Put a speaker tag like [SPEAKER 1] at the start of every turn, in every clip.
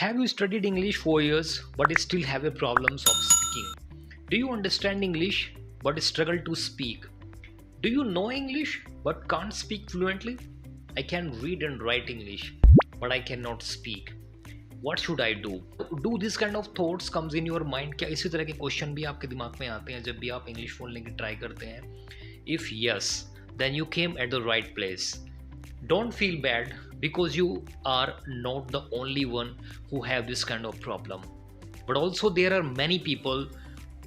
[SPEAKER 1] Have you studied English for years but still have a problems of speaking? Do you understand English but struggle to speak? Do you know English but can't speak fluently? I can read and write English but I cannot speak. What should I do? Do this kind of thoughts comes in your mind? क्या इसी तरह के question भी आपके दिमाग में आते हैं जब भी आप इंग्लिश बोलने की ट्राई करते हैं? If yes, then you came at the right place. Don't feel bad because you are not the only one who have this kind of problem. But also there are many people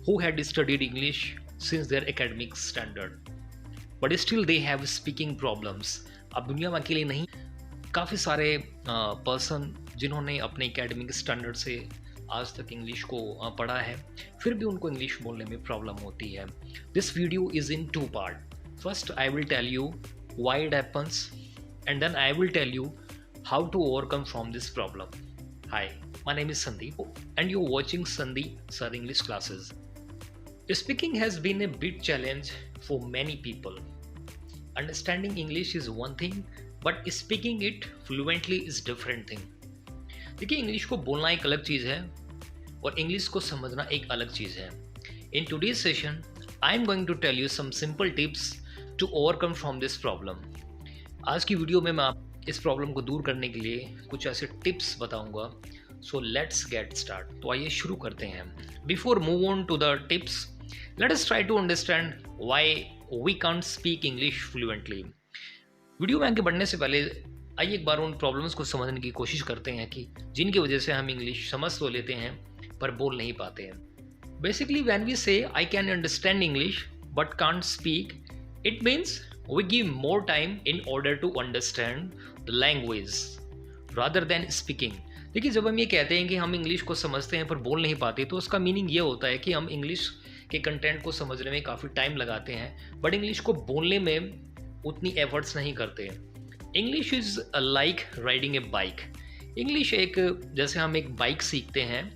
[SPEAKER 1] who had studied English since their academic standard. But still they have speaking problems. अब दुनिया में अकेले नहीं, काफ़ी सारे person जिन्होंने अपने academic standard से आज तक इंग्लिश को पढ़ा है फिर भी उनको इंग्लिश बोलने में प्रॉब्लम होती है. This video is in two part. First I will tell you why it happens and then I will tell you how to overcome from this problem. Hi, my name is Sandeep and you're watching Sandeep Sir English Classes. Speaking has been a big challenge for many people. Understanding English is one thing, but speaking it fluently is different thing. देखिए, English को बोलना एक अलग चीज़ है और English को समझना एक अलग चीज़ है. In today's session, I am going to tell you some simple tips to overcome from this problem. आज की वीडियो में मैं आप इस प्रॉब्लम को दूर करने के लिए कुछ ऐसे टिप्स बताऊंगा. So let's get start. तो आइए शुरू करते हैं. Before move on to the tips, let us try to understand why we can't speak English fluently. Video में आगे बढ़ने से पहले आइए एक बार उन प्रॉब्लम्स को समझने की कोशिश करते हैं कि जिनकी वजह से हम इंग्लिश समझ तो लेते हैं पर बोल नहीं पाते हैं. बेसिकली व्हेन वी से I can understand English but can't speak, it means we give more time in order to understand the language rather than speaking. देखिए, जब हम ये कहते हैं कि हम इंग्लिश को समझते हैं पर बोल नहीं पाते तो उसका मीनिंग ये होता है कि हम इंग्लिश के कंटेंट को समझने में काफ़ी टाइम लगाते हैं बट इंग्लिश को बोलने में उतनी एफर्ट्स नहीं करते. English is like riding A bike. English एक जैसे हम एक बाइक सीखते हैं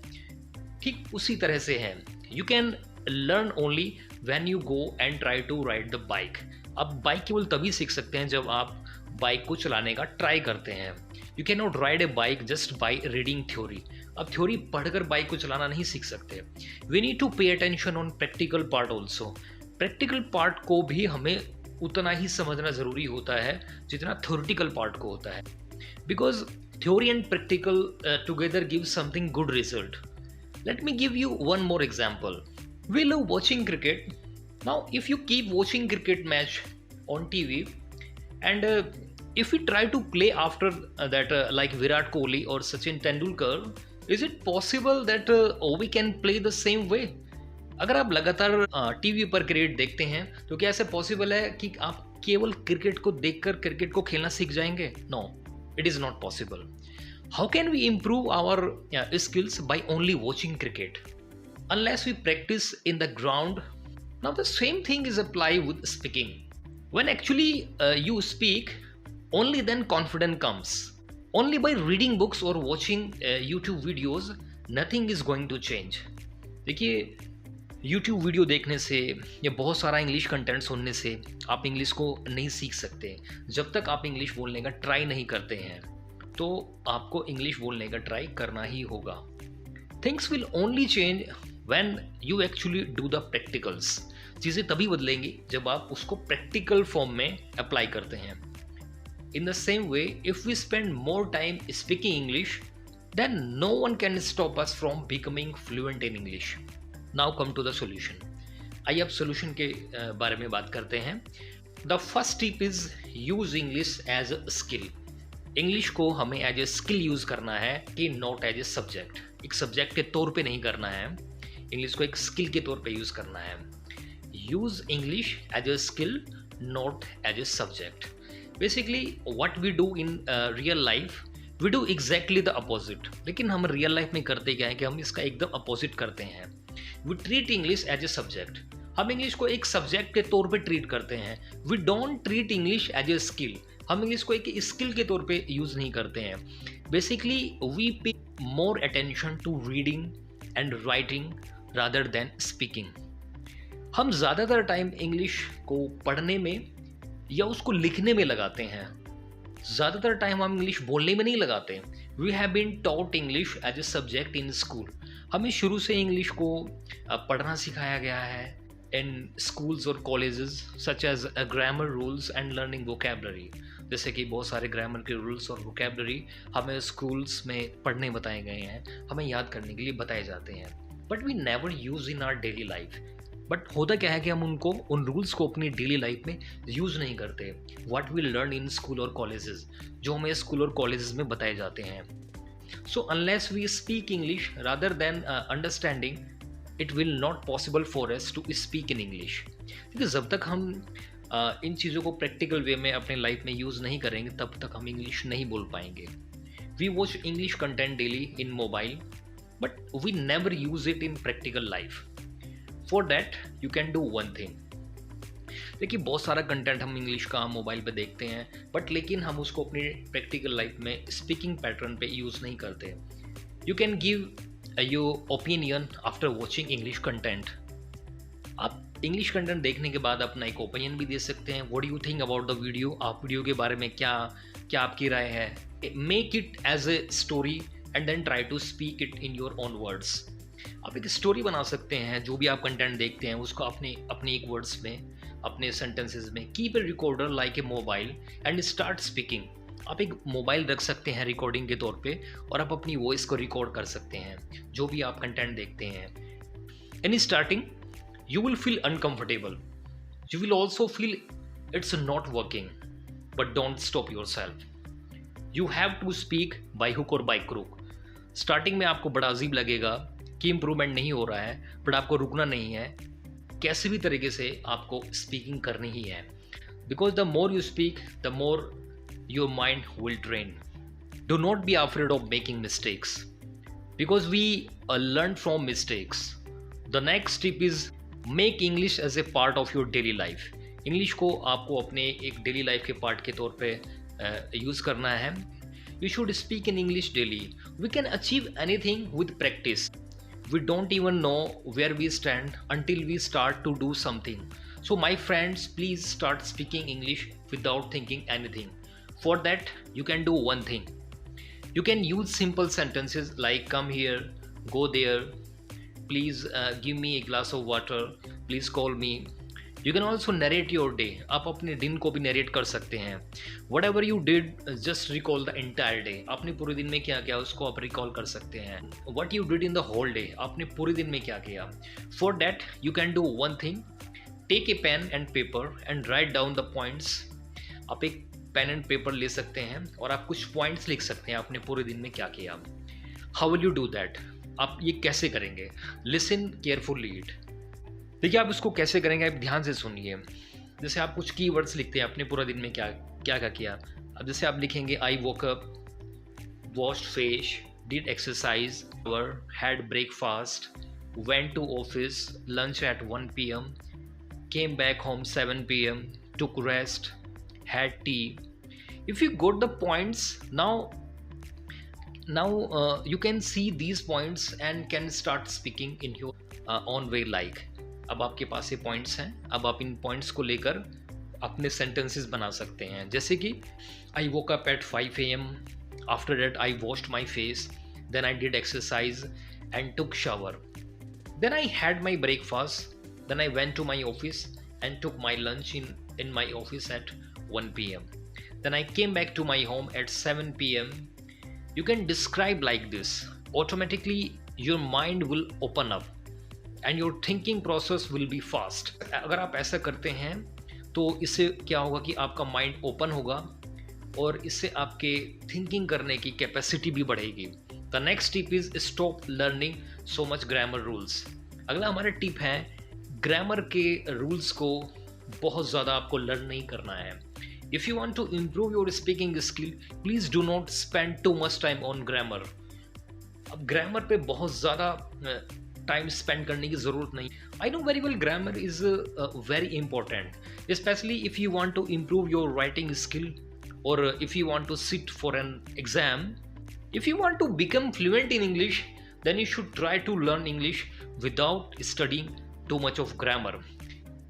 [SPEAKER 1] ठीक उसी तरह से है. You can learn only when you go and try to ride the bike. अब बाइक केवल तभी सीख सकते हैं जब आप बाइक को चलाने का ट्राई करते हैं. You can not ride a bike just by reading theory. अब थ्योरी पढ़कर बाइक को चलाना नहीं सीख सकते. We need to pay attention on practical part also. Practical part को भी हमें उतना ही समझना ज़रूरी होता है जितना थ्योरेटिकल पार्ट को होता है. Because theory and practical together give something good result. Let me give you one more example. We love watching cricket. Now, if you keep watching cricket match on TV, and if we try to play after that, like Virat Kohli or Sachin Tendulkar, is it possible that we can play the same way? अगर आप लगातार TV पर cricket देखते हैं तो क्या ऐसे possible है कि आप केवल क्रिकेट को देखकर क्रिकेट को खेलना सीख जाएंगे? No, it is not possible. How can we improve our skills by only watching cricket? Unless we practice in the ground. Now the same thing is applied with speaking. When actually you speak, only then confidence comes. Only by reading books or watching YouTube videos, nothing is going to change. देखिए, YouTube video देखने से या बहुत सारा English content सुनने से आप English को नहीं सीख सकते. जब तक आप इंग्लिश बोलने का ट्राई नहीं करते हैं तो आपको इंग्लिश बोलने का ट्राई करना ही होगा. Things will only change when you actually do the practicals. चीज़ें तभी बदलेंगी जब आप उसको प्रैक्टिकल फॉर्म में अप्लाई करते हैं. In the same way, if we spend more time speaking English, then no one can stop us from becoming fluent in English. Now come to the solution. आइए अब solution के बारे में बात करते हैं. The first tip is use English as a skill. English को हमें एज ए स्किल यूज़ करना है कि नॉट एज ए सब्जेक्ट. एक सब्जेक्ट के तौर पे नहीं करना है, इंग्लिश को एक स्किल के तौर पे यूज़ करना है. Use English as a skill, not as a subject. Basically what we do in real life, we do exactly the opposite. लेकिन हम रियल लाइफ में करते क्या है कि हम इसका एकदम अपोजिट करते हैं. We treat English as a subject. हम इंग्लिश को एक सब्जेक्ट के तौर पे ट्रीट करते हैं. We don't treat English as a skill. हम इंग्लिश को एक स्किल के तौर पे यूज़ नहीं करते हैं. Basically we pay more attention to reading and writing rather than speaking. हम ज़्यादातर टाइम इंग्लिश को पढ़ने में या उसको लिखने में लगाते हैं ज़्यादातर टाइम हम इंग्लिश बोलने में नहीं लगाते। We have been taught English as a subject in school. हमें शुरू से इंग्लिश को पढ़ना सिखाया गया है इन स्कूल्स और colleges, such as grammar rules and learning vocabulary. जैसे कि बहुत सारे ग्रामर के रूल्स और वोकेबलरी हमें स्कूल्स में पढ़ने बताए गए हैं, हमें याद करने के लिए बताए जाते हैं, but we never use in our daily life. But होता क्या है कि हम उन रूल्स को अपनी डेली लाइफ में यूज़ नहीं करते। What we learn in school और कॉलेजेस, जो हमें स्कूल और कॉलेजेस में बताए जाते हैं। So unless we speak English rather than understanding, it will not possible for us to speak in English. क्योंकि जब तक हम इन चीज़ों को प्रैक्टिकल वे में अपने लाइफ में यूज़ नहीं करेंगे, तब तक हम इंग्लिश नहीं बोल पाएंगे। We watch English content daily in mobile, but we never use it in practical life. For that you can do one thing. देखिए, बहुत सारा कंटेंट हम इंग्लिश का मोबाइल पे देखते हैं, बट लेकिन हम उसको अपनी प्रैक्टिकल लाइफ में स्पीकिंग पैटर्न पे यूज़ नहीं करते। You can give your opinion after watching English content. आप इंग्लिश कंटेंट देखने के बाद अपना एक ओपिनियन भी दे सकते हैं। What do you think about the video? आप वीडियो के बारे में क्या आपकी राय है? Make it as a story and then try to speak it in your own words. आप एक स्टोरी बना सकते हैं, जो भी आप कंटेंट देखते हैं उसको अपने एक वर्ड्स में, अपने सेंटेंसेस में। Keep a recorder like a mobile and start speaking. आप एक मोबाइल रख सकते हैं रिकॉर्डिंग के तौर पे, और आप अपनी वॉइस को रिकॉर्ड कर सकते हैं जो भी आप कंटेंट देखते हैं। In starting you will feel uncomfortable. You will also feel it's not working, but don't stop yourself. You have to speak by hook or by crook. Starting में आपको बड़ा अजीब लगेगा कि इम्प्रूवमेंट नहीं हो रहा है, बट आपको रुकना नहीं है। कैसे भी तरीके से आपको स्पीकिंग करनी ही है, because the more you speak the more your mind will train. Do not be afraid of making mistakes, because we learn from mistakes. The next tip is make English as a part of your daily life. English को आपको अपने एक daily life के part के तौर पे use करना है। You should speak in English daily. We can achieve anything with practice. We don't even know where we stand until we start to do something. So my friends, please start speaking English without thinking anything. For that, you can do one thing. You can use simple sentences like come here, go there, please give me a glass of water, please call me. You can also narrate your day. आप अपने दिन को भी narrate कर सकते हैं। Whatever you did, just recall the entire day. आपने पूरे दिन में क्या किया उसको आप रिकॉल कर सकते हैं। What you did in the whole day, आपने पूरे दिन में क्या किया। For that, you can do one thing. Take a pen and paper and write down the points. आप एक पेन एंड पेपर ले सकते हैं और आप कुछ पॉइंट्स लिख सकते हैं आपने पूरे दिन में क्या किया। How will you do that? आप ये कैसे करेंगे? Listen carefully it. देखिए, आप इसको कैसे करेंगे, आप ध्यान से सुनिए। जैसे आप कुछ कीवर्ड्स लिखते हैं आपने पूरा दिन में क्या किया। अब जैसे आप लिखेंगे I woke up, washed face, did exercise, had breakfast, went to office, lunch at 1 PM, came back home 7 PM, took rest, had tea. If you got the points, now you can see these points and can start speaking in your own way like. अब आपके पास ये points हैं, अब आप इन points को लेकर अपने sentences बना सकते हैं। जैसे कि I woke up at 5 AM, after that I washed my face, then I did exercise and took shower, then I had my breakfast, then I went to my office and took my lunch in my office at 1 PM, then I came back to my home at 7 PM. You can describe like this. Automatically your mind will open up and your thinking process will be fast. अगर आप ऐसा करते हैं तो इससे क्या होगा कि आपका माइंड ओपन होगा और इससे आपके थिंकिंग करने की कैपेसिटी भी बढ़ेगी। The next tip is stop learning so much grammar rules. अगला हमारा टिप है, ग्रामर के रूल्स को बहुत ज़्यादा आपको लर्न नहीं करना है। If you want to improve your speaking skill, please do not spend too much time on grammar. अब ग्रामर पे बहुत ज़्यादा टाइम स्पेंड करने की ज़रूरत नहीं। I know very well grammar is very important, especially if you want to improve your writing skill or if you want to sit for an exam. If you want to become fluent in English, then you should try to learn English without studying too much of grammar.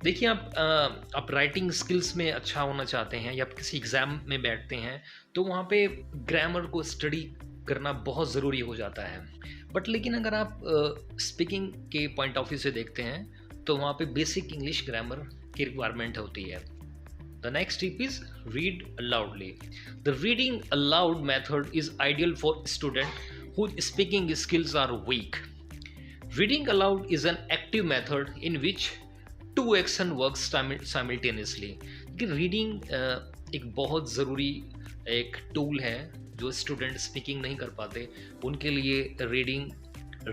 [SPEAKER 1] देखिए आप writing skills में अच्छा होना चाहते हैं या आप किसी एग्ज़ाम में बैठते हैं तो वहाँ पे ग्रामर को स्टडी करना बहुत ज़रूरी हो जाता है। बट लेकिन अगर आप स्पीकिंग के पॉइंट ऑफ व्यू से देखते हैं तो वहाँ पे बेसिक इंग्लिश ग्रामर की रिक्वायरमेंट होती है। The next tip is read loudly. The reading aloud method is ideal for students whose speaking skills are weak. Reading aloud is an active method in which two action works simultaneously. कि reading एक बहुत ज़रूरी एक tool है जो student speaking नहीं कर पाते उनके लिए रीडिंग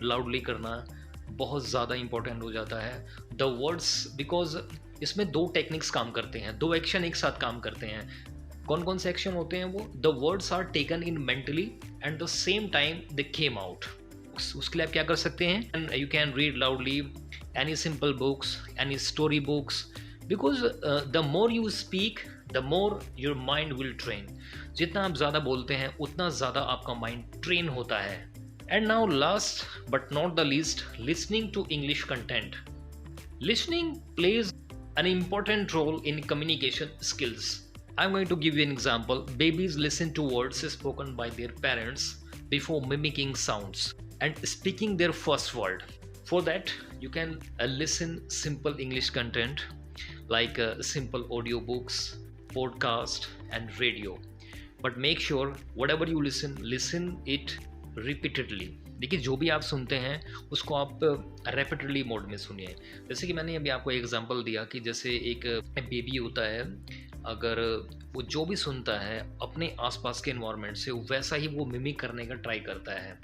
[SPEAKER 1] लाउडली करना बहुत ज़्यादा इम्पोर्टेंट हो जाता है। द वर्ड्स बिकॉज इसमें दो टेक्निक्स काम करते हैं, दो एक्शन एक साथ काम करते हैं। कौन कौन से एक्शन होते हैं वो? The words are taken in mentally and the same time they came out. उसके लिए आप क्या कर सकते हैं? You can read loudly any simple books, any story books, because the more you speak the more your mind will train. जितना आप ज़्यादा बोलते हैं उतना ज़्यादा आपका माइंड ट्रेन होता है। And now last but not the least, listening to English content. Listening plays an important role in communication skills. I'm going to give you an example. Babies listen to words spoken by their parents before mimicking sounds and speaking their first word. For that, you can listen simple English content like simple audio books, podcast and radio. But make sure whatever you listen it repeatedly. देखिए जो भी आप सुनते हैं उसको आप repeatedly mode में सुनिए। जैसे कि मैंने अभी आपको एग्जांपल दिया कि जैसे एक बेबी होता है, अगर वो जो भी सुनता है अपने आसपास के एनवायरनमेंट से वैसा ही वो मिमिक करने का ट्राई करता है।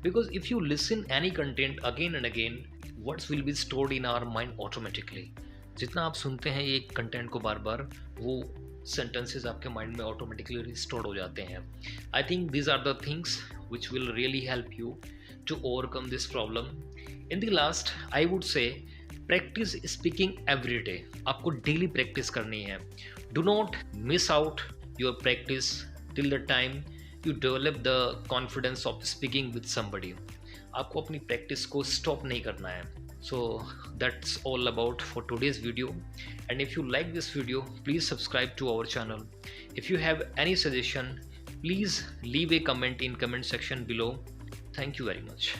[SPEAKER 1] Because if you listen any content again and again, words will be stored in our mind automatically. जितना आप सुनते हैं एक कंटेंट को बार बार, वो sentences आपके माइंड में ऑटोमेटिकली रिस्टोर्ड हो जाते हैं। I think these are the things which will really help you to overcome this problem. In the last, I would say practice speaking every day. आपको डेली प्रैक्टिस करनी है। Do not miss out your practice till the time you develop the confidence of speaking with somebody. आपको अपनी practice को stop नहीं करना है। So that's all about for today's video, and if you like this video please subscribe to our channel. If you have any suggestion please leave a comment in comment section below. Thank you very much.